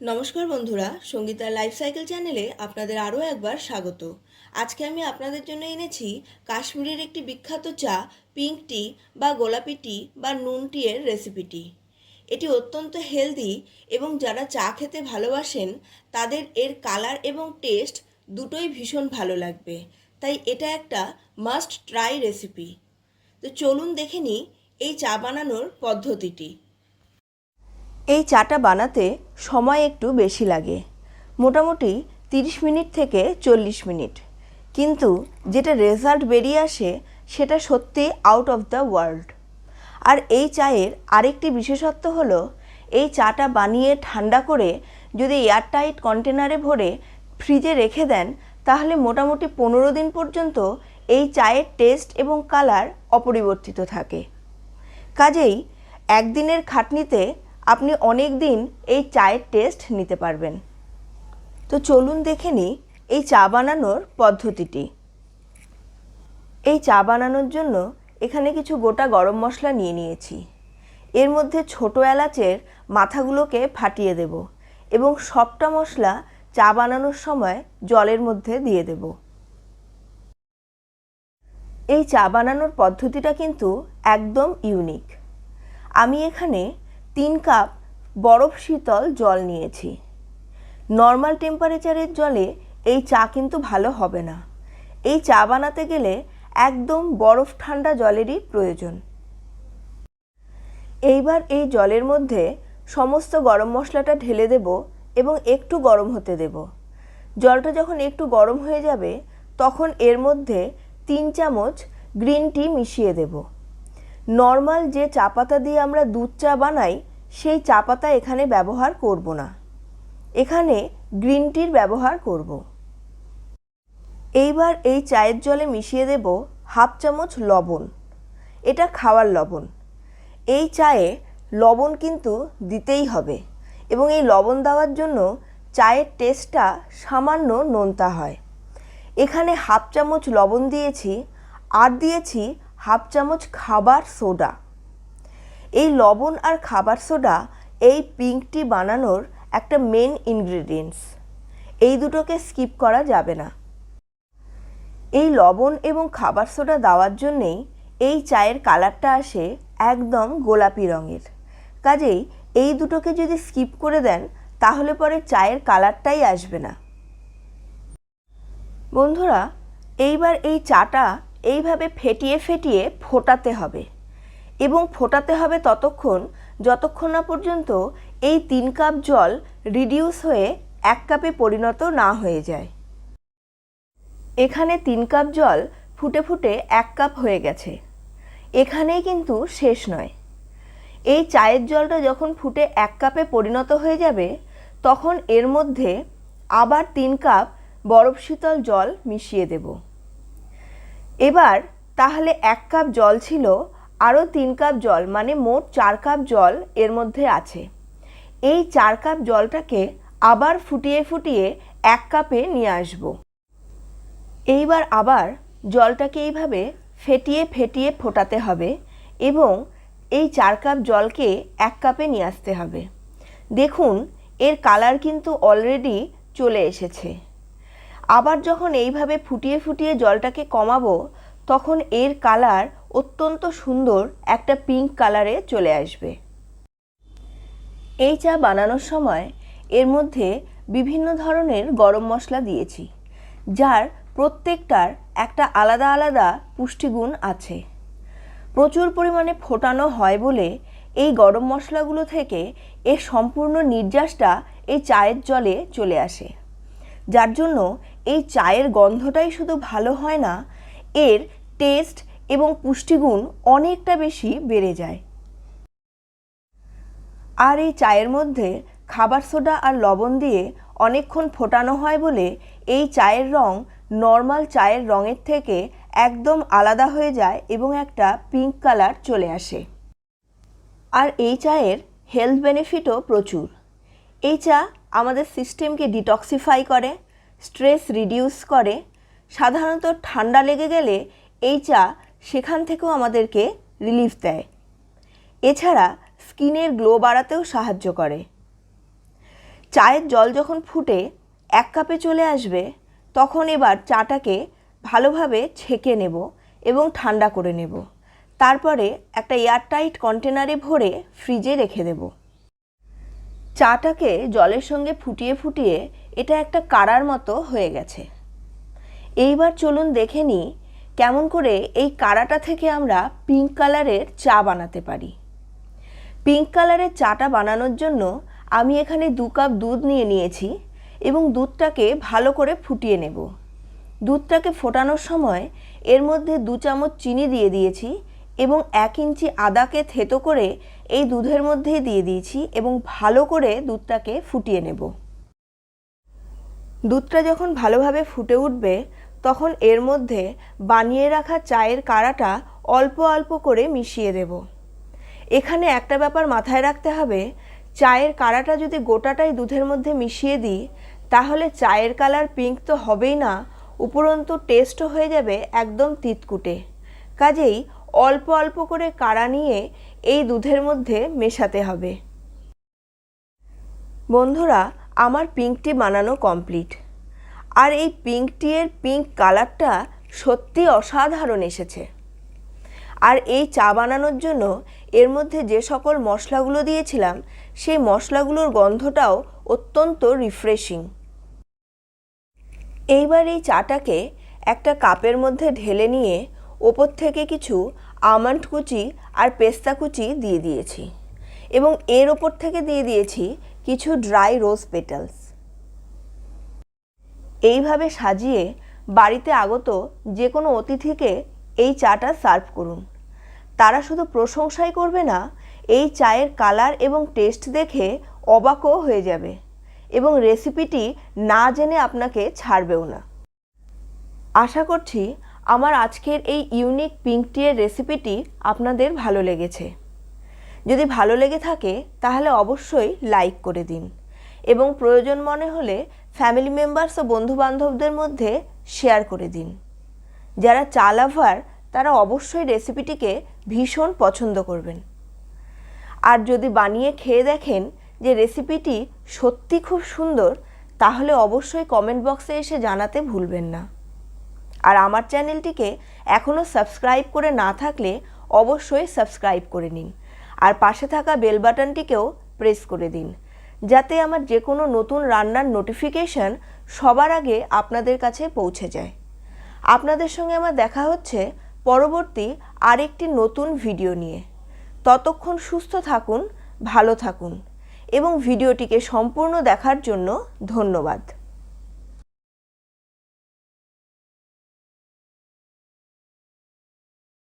নমস্কার বন্ধুরা, সঙ্গীতার life cycle চ্যানেলে আপনাদের আরও একবার স্বাগত। আজকে আমি আপনাদের জন্য এনেছি কাশ্মীরের একটি বিখ্যাত চা পিঙ্ক টি বা গোলাপি টি বা নুন টি এর রেসিপিটি। এটি অত্যন্ত হেলদি এবং যারা চা খেতে ভালোবাসেন তাদের এর কালার এবং টেস্ট দুটোই ভীষণ ভালো লাগবে, তাই এটা একটা মাস্ট ট্রাই রেসিপি। তো চলুন দেখে নিই এই চা বানানোর পদ্ধতিটি। এই চাটা বানাতে সময় একটু বেশি লাগে, মোটামুটি 30 মিনিট থেকে 40 মিনিট, কিন্তু যেটা রেজাল্ট বেরিয়ে আসে সেটা সত্যি আউট অফ দ্য ওয়ার্ল্ড। আর এই চায়ের আরেকটি বিশেষত্ব হলো এই চাটা বানিয়ে ঠান্ডা করে যদি এয়ারটাইট কন্টেনারে ভরে ফ্রিজে রেখে দেন তাহলে মোটামুটি 15 দিন পর্যন্ত এই চায়ের টেস্ট এবং কালার অপরিবর্তিত থাকে। কাজেই একদিনের খাটনিতে আপনি অনেক দিন এই চায়ের টেস্ট নিতে পারবেন। তো চলুন দেখে নিই এই চা বানানোর পদ্ধতিটি। এই চা বানানোর জন্য এখানে কিছু গোটা গরম মশলা নিয়ে নিয়েছি। এর মধ্যে ছোটো এলাচের মাথাগুলোকে ফাটিয়ে দেব এবং সবটা মশলা চা বানানোর সময় জলের মধ্যে দিয়ে দেব। এই চা বানানোর পদ্ধতিটা কিন্তু একদম ইউনিক। আমি এখানে 3 কাপ বরফ শীতল জল নিয়েছি। নর্মাল টেম্পারেচারের জলে এই চা কিন্তু ভালো হবে না। এই চা বানাতে গেলে একদম বরফ ঠান্ডা জলেরই প্রয়োজন। এইবার এই জলের মধ্যে সমস্ত গরম মশলাটা ঢেলে দেব এবং একটু গরম হতে দেব। জলটা যখন একটু গরম হয়ে যাবে তখন এর মধ্যে 3 চামচ গ্রিন টি মিশিয়ে দেব। নর্মাল যে চা পাতা দিয়ে আমরা দুধ চা বানাই সেই চা পাতা এখানে ব্যবহার করব না, এখানে গ্রিন টির ব্যবহার করব। এইবার এই চায়ের জলে মিশিয়ে দেব হাফ চামচ লবণ। এটা খাওয়ার লবণ। এই চায়ে লবণ কিন্তু দিতেই হবে এবং এই লবণ দেওয়ার জন্য চায়ের টেস্টটা সামান্য নোনতা হয়। এখানে হাফ চামচ লবণ দিয়েছি আর দিয়েছি হাফ চামচ খাবার সোডা। এই লবণ আর খাবার সোডা এই পিঙ্ক টি বানানোর একটা মেন ইনগ্রেডিয়েন্টস। এই দুটোকে স্কিপ করা যাবে না। এই লবণ এবং খাবার সোডা দেওয়ার জন্যেই এই চায়ের কালারটা আসে একদম গোলাপি রঙের। কাজেই এই দুটোকে যদি স্কিপ করে দেন তাহলে পরে চায়ের কালারটাই আসবে না। বন্ধুরা, এইবার এই চাটা এইভাবে ফেটিয়ে ফেটিয়ে ফোটাতে হবে এবং ফোটাতে হবে ততক্ষণ যতক্ষণ না পর্যন্ত এই 3 কাপ জল রিডিউস হয়ে 1 কাপে পরিণত না হয়ে যায়। এখানে 3 কাপ জল ফুটে ফুটে 1 কাপ হয়ে গেছে। এখানেই কিন্তু শেষ নয়। এই চায়ের জলটা যখন ফুটে 1 কাপে পরিণত হয়ে যাবে তখন এর মধ্যে আবার 3 কাপ বরফ শীতল জল মিশিয়ে দেব। এবার তাহলে 1 কাপ জল ছিল, আরও 3 কাপ জল, মানে মোট 4 কাপ জল এর মধ্যে আছে। এই 4 কাপ জলটাকে আবার ফুটিয়ে ফুটিয়ে 1 কাপে নিয়ে আসব। এইবার আবার জলটাকে এইভাবে ফেটিয়ে ফেটিয়ে ফোটাতে হবে এবং এই 4 কাপ জলকে 1 কাপে নিয়ে আসতে হবে। দেখুন এর কালার কিন্তু অলরেডি চলে এসেছে। আবার যখন এইভাবে ফুটিয়ে ফুটিয়ে জলটাকে কমাবো তখন এর কালার অত্যন্ত সুন্দর একটা পিঙ্ক কালারে চলে আসবে। এই চা বানানোর সময় এর মধ্যে বিভিন্ন ধরনের গরম মশলা দিয়েছি, যার প্রত্যেকটার একটা আলাদা আলাদা পুষ্টিগুণ আছে। প্রচুর পরিমাণে ফোটানো হয় বলে এই গরম মশলাগুলো থেকে এর সম্পূর্ণ নির্যাসটা এই চায়ের জলে চলে আসে, যার জন্য এই চায়ের গন্ধটাই শুধু ভালো হয় না, এর টেস্ট এবং পুষ্টিগুণ অনেকটা বেশি বেড়ে যায়। আর এই চায়ের মধ্যে খাবার সোডা আর লবণ দিয়ে অনেকক্ষণ ফোটানো হয় বলে এই চায়ের রং নর্মাল চায়ের রঙের থেকে একদম আলাদা হয়ে যায় এবং একটা পিঙ্ক কালার চলে আসে। আর এই চায়ের হেলথ বেনিফিটও প্রচুর। এই চা আমাদের সিস্টেমকে ডিটক্সিফাই করে, স্ট্রেস রিডিউস করে। সাধারণত ঠান্ডা লেগে গেলে এই চা সেখান থেকেও আমাদেরকে রিলিফ দেয়। এছাড়া স্কিনের গ্লো বাড়াতেও সাহায্য করে। চায়ের জল যখন ফুটে 1 কাপে চলে আসবে তখন এবার চাটাকে ভালোভাবে ছেঁকে নেব এবং ঠান্ডা করে নেব। তারপরে একটা এয়ারটাইট কন্টেনারে ভরে ফ্রিজে রেখে দেব। চাটাকে জলের সঙ্গে ফুটিয়ে ফুটিয়ে এটা একটা কাড়ার মতো হয়ে গেছে। এইবার চলুন দেখে নিই কেমন করে এই কাড়াটা থেকে আমরা পিঙ্ক কালারের চা বানাতে পারি। পিঙ্ক কালারের চাটা বানানোর জন্য আমি এখানে 2 কাপ দুধ নিয়েছি এবং দুধটাকে ভালো করে ফুটিয়ে নেব। দুধটাকে ফোটানোর সময় এর মধ্যে 2 চামচ চিনি দিয়ে দিয়েছি এবং 1 ইঞ্চি আদাকে থেতো করে এই দুধের মধ্যেই দিয়ে দিয়েছি এবং ভালো করে দুধটাকে ফুটিয়ে নেব। দুধটা যখন ভালোভাবে ফুটে উঠবে তখন এর মধ্যে বানিয়ে রাখা চায়ের কাড়াটা অল্প অল্প করে মিশিয়ে দেব। এখানে একটা ব্যাপার মাথায় রাখতে হবে, চায়ের কাড়াটা যদি গোটাটাই দুধের মধ্যে মিশিয়ে দিই তাহলে চায়ের কালার পিঙ্ক তো হবেই না, উপরন্তু টেস্টও হয়ে যাবে একদম তিতকুটে। কাজেই অল্প অল্প করে কাড়া নিয়ে এই দুধের মধ্যে মেশাতে হবে। বন্ধুরা, আমার পিঙ্ক টি বানানো কমপ্লিট। আর এই পিঙ্ক টি এর পিঙ্ক কালারটা সত্যি অসাধারণ এসেছে। আর এই চা বানানোর জন্য এর মধ্যে যে সকল মশলাগুলো দিয়েছিলাম সেই মশলাগুলোর গন্ধটাও অত্যন্ত রিফ্রেশিং। এইবার এই চাটাকে একটা কাপের মধ্যে ঢেলে নিয়ে ওপর থেকে কিছু আমন্ড কুচি আর পেস্তা কুচি দিয়ে দিয়েছি এবং এর ওপর থেকে দিয়ে দিয়েছি কিছু ড্রাই রোজ পেটালস। এইভাবে সাজিয়ে বাড়িতে আগত যে কোনো অতিথিকে এই চাটা সার্ভ করুন। তারা শুধু প্রশংসাই করবে না, এই চায়ের কালার এবং টেস্ট দেখে অবাকও হয়ে যাবে এবং রেসিপিটি না জেনে আপনাকে ছাড়বেও না। আশা করছি আমার আজকের এই ইউনিক পিঙ্ক টি এর রেসিপিটি আপনাদের ভালো লেগেছে। যদি ভালো লেগে থাকে তাহলে অবশ্যই লাইক করে দিন এবং প্রয়োজন মনে হলে ফ্যামিলি মেম্বার্স ও বন্ধুবান্ধবদের মধ্যে শেয়ার করে দিন। যারা চা লাভার তারা অবশ্যই রেসিপিটিকে ভীষণ পছন্দ করবেন। আর যদি বানিয়ে খেয়ে দেখেন যে রেসিপিটি সত্যি খুব সুন্দর তাহলে অবশ্যই কমেন্ট বক্সে এসে জানাতে ভুলবেন না। আর আমার চ্যানেলটিকে এখনও সাবস্ক্রাইব করে না থাকলে অবশ্যই সাবস্ক্রাইব করে নিন আর পাশে থাকা বেল বাটনটিকেও প্রেস করে দিন যাতে আমার যে কোনো নতুন রান্নার নোটিফিকেশন সবার আগে আপনাদের কাছে পৌঁছে যায়। আপনাদের সঙ্গে আমার দেখা হচ্ছে পরবর্তী আরেকটি নতুন ভিডিও নিয়ে। ততক্ষণ সুস্থ থাকুন, ভালো থাকুন এবং ভিডিওটিকে সম্পূর্ণ দেখার জন্য ধন্যবাদ।